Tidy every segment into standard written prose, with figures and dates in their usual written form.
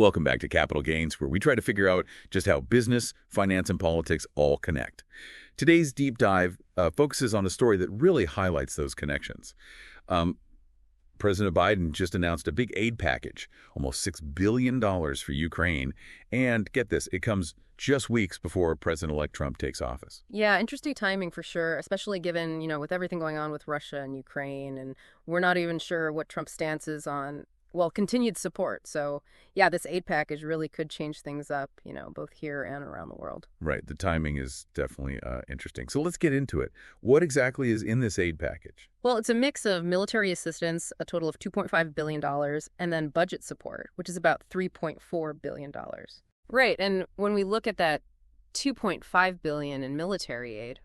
Welcome back to Capital Gains, where we try to figure out just how business, finance, and politics all connect. Today's deep dive focuses on a story that really highlights those connections. President Biden just announced a big aid package, almost $6 billion for Ukraine. And get this, it comes just weeks before President-elect Trump takes office. Yeah, interesting timing for sure, especially given, with everything going on with Russia and Ukraine. And we're not even sure what Trump's stance is on, continued support. So, yeah, this aid package really could change things up, both here and around the world. Right. The timing is definitely interesting. So let's get into it. What exactly is in this aid package? Well, it's a mix of military assistance, a total of $2.5 billion, and then budget support, which is about $3.4 billion. Right. And when we look at that $2.5 billion in military aid,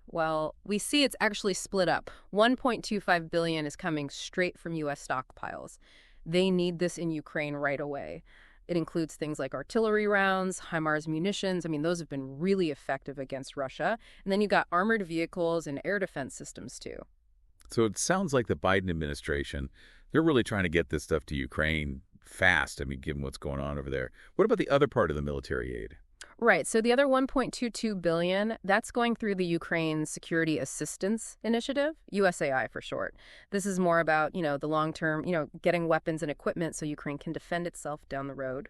we see it's actually split up. $1.25 billion is coming straight from U.S. stockpiles. They need this in Ukraine right away. It includes things like artillery rounds, HIMARS munitions. Those have been really effective against Russia. And then you got armored vehicles and air defense systems, too. So it sounds like the Biden administration, they're really trying to get this stuff to Ukraine fast, given what's going on over there. What about the other part of the military aid? Right. So the other $1.22 billion, that's going through the Ukraine Security Assistance Initiative, USAI for short. This is more about, the long-term, getting weapons and equipment so Ukraine can defend itself down the road.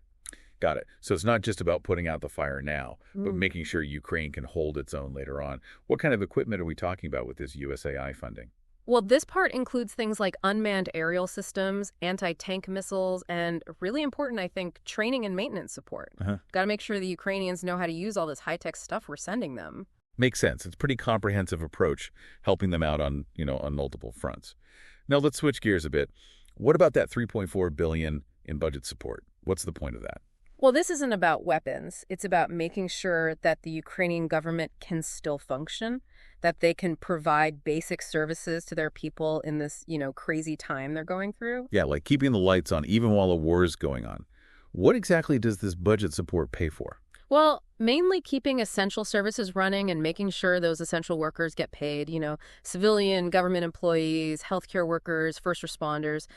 Got it. So it's not just about putting out the fire now, but making sure Ukraine can hold its own later on. What kind of equipment are we talking about with this USAI funding? Well, this part includes things like unmanned aerial systems, anti-tank missiles, and really important, I think, training and maintenance support. Got to make sure the Ukrainians know how to use all this high-tech stuff we're sending them. Makes sense. It's a pretty comprehensive approach, helping them out on multiple fronts. Now let's switch gears a bit. What about that $3.4 billion in budget support? What's the point of that? Well, this isn't about weapons. It's about making sure that the Ukrainian government can still function, that they can provide basic services to their people in this, crazy time they're going through. Yeah, like keeping the lights on even while a war is going on. What exactly does this budget support pay for? Well, mainly keeping essential services running and making sure those essential workers get paid, civilian government employees, healthcare workers, first responders.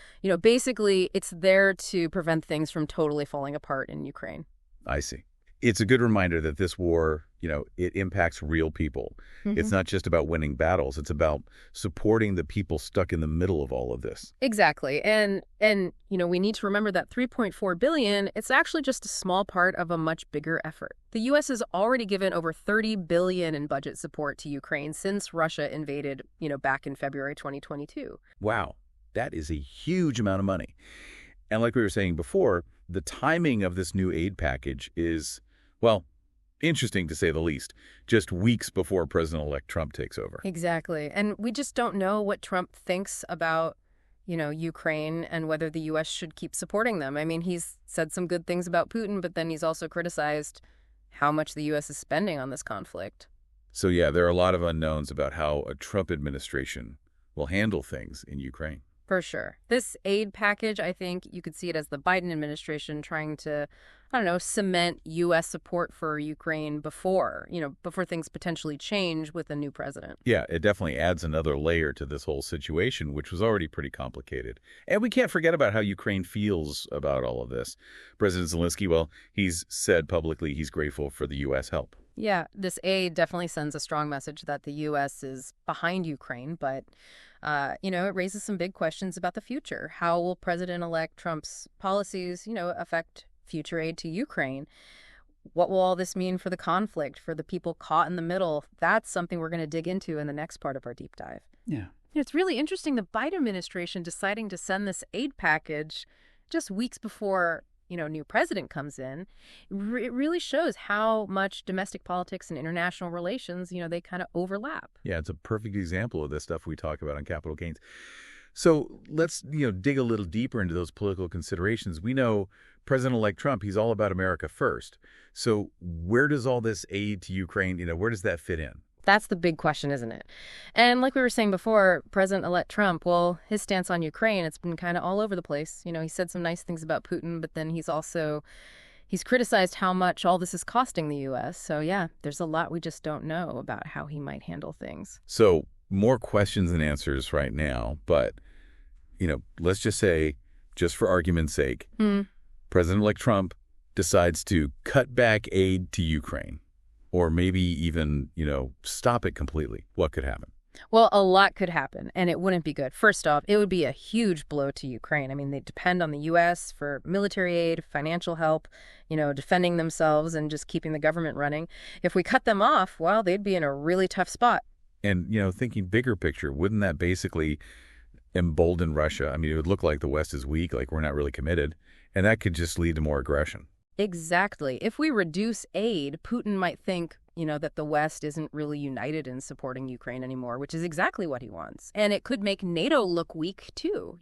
Basically, it's there to prevent things from totally falling apart in Ukraine. I see. It's a good reminder that this war, it impacts real people. It's not just about winning battles. It's about supporting the people stuck in the middle of all of this. Exactly. And we need to remember that $3.4 billion, it's actually just a small part of a much bigger effort. The U.S. has already given over $30 billion in budget support to Ukraine since Russia invaded, back in February 2022. Wow. That is a huge amount of money. And like we were saying before, the timing of this new aid package is, interesting to say the least, just weeks before President-elect Trump takes over. Exactly. And we just don't know what Trump thinks about, Ukraine and whether the U.S. should keep supporting them. He's said some good things about Putin, but then he's also criticized how much the U.S. is spending on this conflict. So, yeah, there are a lot of unknowns about how a Trump administration will handle things in Ukraine. For sure. This aid package, I think you could see it as the Biden administration trying to, cement U.S. support for Ukraine before things potentially change with a new president. Yeah, it definitely adds another layer to this whole situation, which was already pretty complicated. And we can't forget about how Ukraine feels about all of this. President Zelensky, he's said publicly he's grateful for the U.S. help. Yeah, this aid definitely sends a strong message that the U.S. is behind Ukraine, but it raises some big questions about the future. How will President-elect Trump's policies, affect future aid to Ukraine? What will all this mean for the conflict, for the people caught in the middle? That's something we're going to dig into in the next part of our deep dive. Yeah. It's really interesting, the Biden administration deciding to send this aid package just weeks before new president comes in. It really shows how much domestic politics and international relations, they kind of overlap. Yeah, it's a perfect example of this stuff we talk about on Capital Gains. So let's, dig a little deeper into those political considerations. We know President-elect Trump, he's all about America first. So where does all this aid to Ukraine, where does that fit in? That's the big question, isn't it? And like we were saying before, President-elect Trump, his stance on Ukraine, it's been kind of all over the place. He said some nice things about Putin, but then he's criticized how much all this is costing the U.S. So, yeah, there's a lot we just don't know about how he might handle things. So more questions than answers right now. But, let's just say, just for argument's sake, President-elect Trump decides to cut back aid to Ukraine, or maybe even, stop it completely, what could happen? Well, a lot could happen, and it wouldn't be good. First off, it would be a huge blow to Ukraine. I mean, they depend on the U.S. for military aid, financial help, defending themselves and just keeping the government running. If we cut them off, well, they'd be in a really tough spot. And, thinking bigger picture, wouldn't that basically embolden Russia? I mean, it would look like the West is weak, like we're not really committed, and that could just lead to more aggression. Exactly. If we reduce aid, Putin might think, that the West isn't really united in supporting Ukraine anymore, which is exactly what he wants. And it could make NATO look weak, too,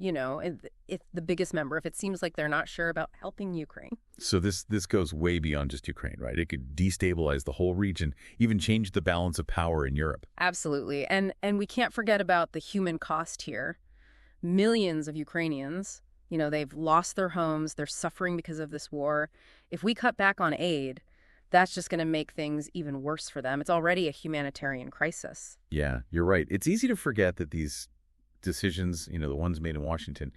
if the biggest member, if it seems like they're not sure about helping Ukraine. So this goes way beyond just Ukraine, right? It could destabilize the whole region, even change the balance of power in Europe. Absolutely. And we can't forget about the human cost here. Millions of Ukrainians, they've lost their homes. They're suffering because of this war. If we cut back on aid, that's just going to make things even worse for them. It's already a humanitarian crisis. Yeah, you're right. It's easy to forget that these decisions, the ones made in Washington,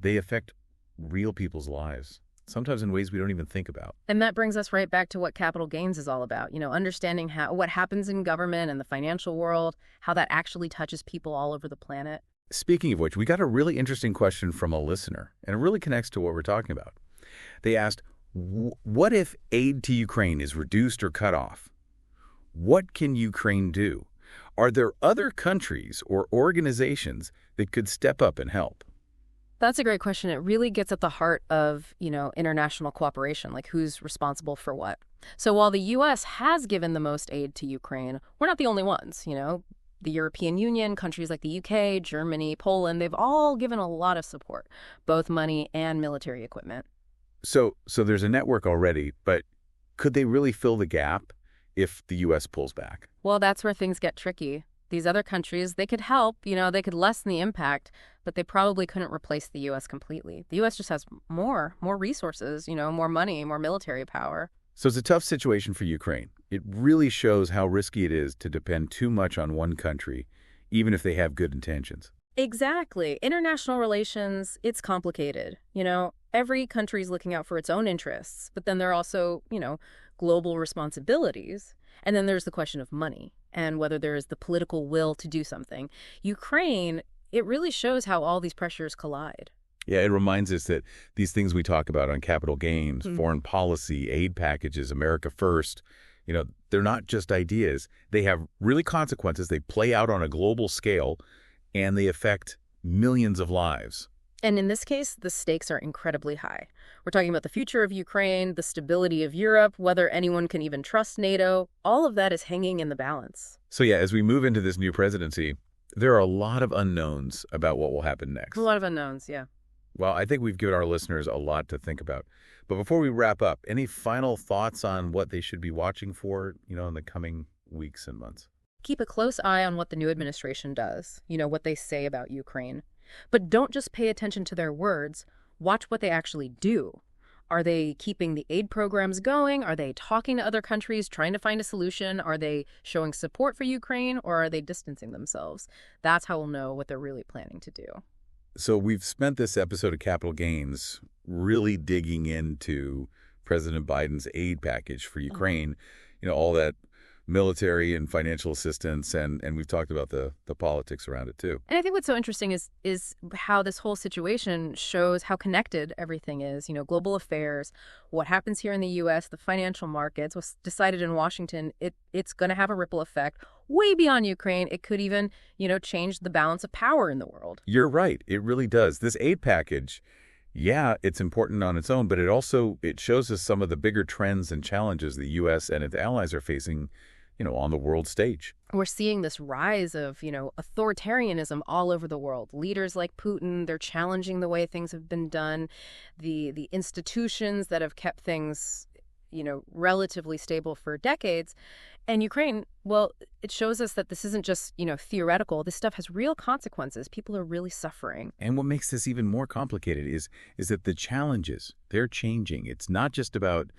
they affect real people's lives, sometimes in ways we don't even think about. And that brings us right back to what capital gains is all about, understanding what happens in government and the financial world, how that actually touches people all over the planet. Speaking of which, we got a really interesting question from a listener, and it really connects to what we're talking about. They asked, what if aid to Ukraine is reduced or cut off? What can Ukraine do? Are there other countries or organizations that could step up and help? That's a great question. It really gets at the heart of, international cooperation, like who's responsible for what. So while the U.S. has given the most aid to Ukraine, we're not the only ones, The European Union, countries like the UK, Germany, Poland, they've all given a lot of support, both money and military equipment. So there's a network already, but could they really fill the gap if the U.S. pulls back? Well, that's where things get tricky. These other countries, they could help, they could lessen the impact, but they probably couldn't replace the U.S. completely. The U.S. just has more resources, more money, more military power. So it's a tough situation for Ukraine. It really shows how risky it is to depend too much on one country, even if they have good intentions. Exactly. International relations, it's complicated. Every country's looking out for its own interests, but then there are also, global responsibilities. And then there's the question of money and whether there is the political will to do something. Ukraine, it really shows how all these pressures collide. Yeah, it reminds us that these things we talk about on capital gains, foreign policy, aid packages, America first, they're not just ideas. They have really consequences. They play out on a global scale, and they affect millions of lives. And in this case, the stakes are incredibly high. We're talking about the future of Ukraine, the stability of Europe, whether anyone can even trust NATO. All of that is hanging in the balance. So yeah, as we move into this new presidency, there are a lot of unknowns about what will happen next. A lot of unknowns, yeah. Well, I think we've given our listeners a lot to think about. But before we wrap up, any final thoughts on what they should be watching for, in the coming weeks and months? Keep a close eye on what the new administration does, what they say about Ukraine. But don't just pay attention to their words. Watch what they actually do. Are they keeping the aid programs going? Are they talking to other countries, trying to find a solution? Are they showing support for Ukraine, or are they distancing themselves? That's how we'll know what they're really planning to do. So we've spent this episode of Capital Gains really digging into President Biden's aid package for Ukraine, all that military and financial assistance, and we've talked about the politics around it too. And I think what's so interesting is how this whole situation shows how connected everything is. Global affairs, what happens here in the U.S., the financial markets, what's decided in Washington, it's going to have a ripple effect way beyond Ukraine. It could even, change the balance of power in the world. You're right. It really does. This aid package, yeah, it's important on its own, but it shows us some of the bigger trends and challenges the U.S. and its allies are facing on the world stage. We're seeing this rise of, authoritarianism all over the world. Leaders like Putin, they're challenging the way things have been done. The institutions that have kept things, relatively stable for decades. And Ukraine, well, it shows us that this isn't just, theoretical. This stuff has real consequences. People are really suffering. And what makes this even more complicated is that the challenges, they're changing. It's not just about,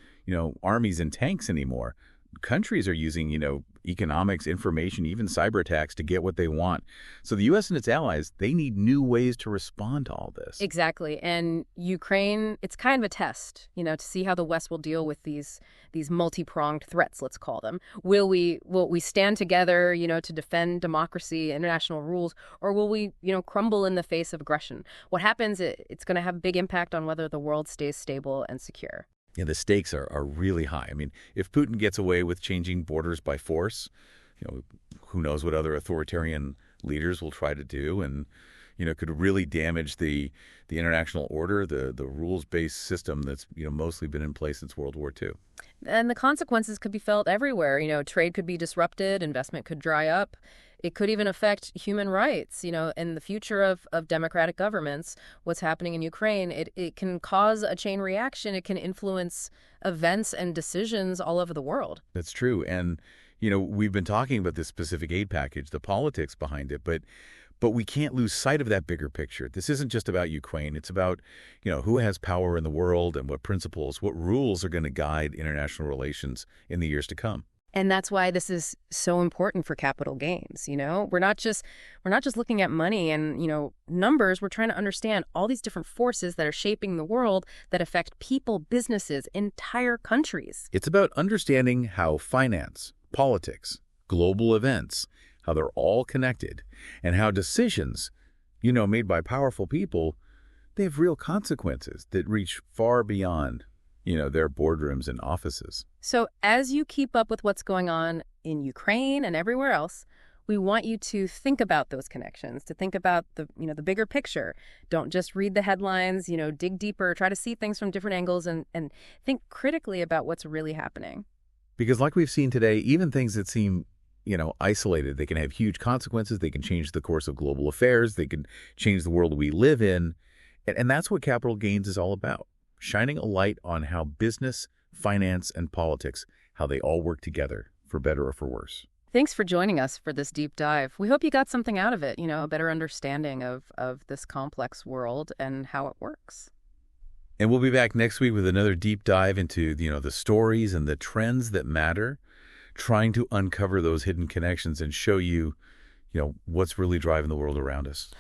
armies and tanks anymore. countries are using, economics, information, even cyber attacks to get what they want. So the U.S. and its allies, they need new ways to respond to all this. Exactly. And Ukraine, it's kind of a test, to see how the West will deal with these multi-pronged threats, let's call them. Will we stand together, to defend democracy, international rules, or will we, crumble in the face of aggression? What happens, it's going to have a big impact on whether the world stays stable and secure. Yeah, the stakes are really high. I mean, if Putin gets away with changing borders by force, who knows what other authoritarian leaders will try to do, and could really damage the international order, the rules-based system that's mostly been in place since World War II. And the consequences could be felt everywhere. Trade could be disrupted, investment could dry up. It could even affect human rights. In the future of democratic governments, what's happening in Ukraine, it can cause a chain reaction. It can influence events and decisions all over the world. That's true. And, we've been talking about this specific aid package, the politics behind it, but we can't lose sight of that bigger picture. This isn't just about Ukraine. It's about, who has power in the world and what principles, what rules are going to guide international relations in the years to come. And that's why this is so important for capital gains. We're not just looking at money and, numbers. We're trying to understand all these different forces that are shaping the world that affect people, businesses, entire countries. It's about understanding how finance, politics, global events, how they're all connected, and how decisions, made by powerful people, they have real consequences that reach far beyond their boardrooms and offices. So as you keep up with what's going on in Ukraine and everywhere else, we want you to think about those connections, to think about the bigger picture. Don't just read the headlines, dig deeper, try to see things from different angles and think critically about what's really happening. Because like we've seen today, even things that seem isolated, they can have huge consequences. They can change the course of global affairs. They can change the world we live in. And that's what capital gains is all about. Shining a light on how business, finance, and politics, how they all work together, for better or for worse. Thanks for joining us for this deep dive. We hope you got something out of it, a better understanding of this complex world and how it works. And we'll be back next week with another deep dive into, the stories and the trends that matter, trying to uncover those hidden connections and show you, what's really driving the world around us.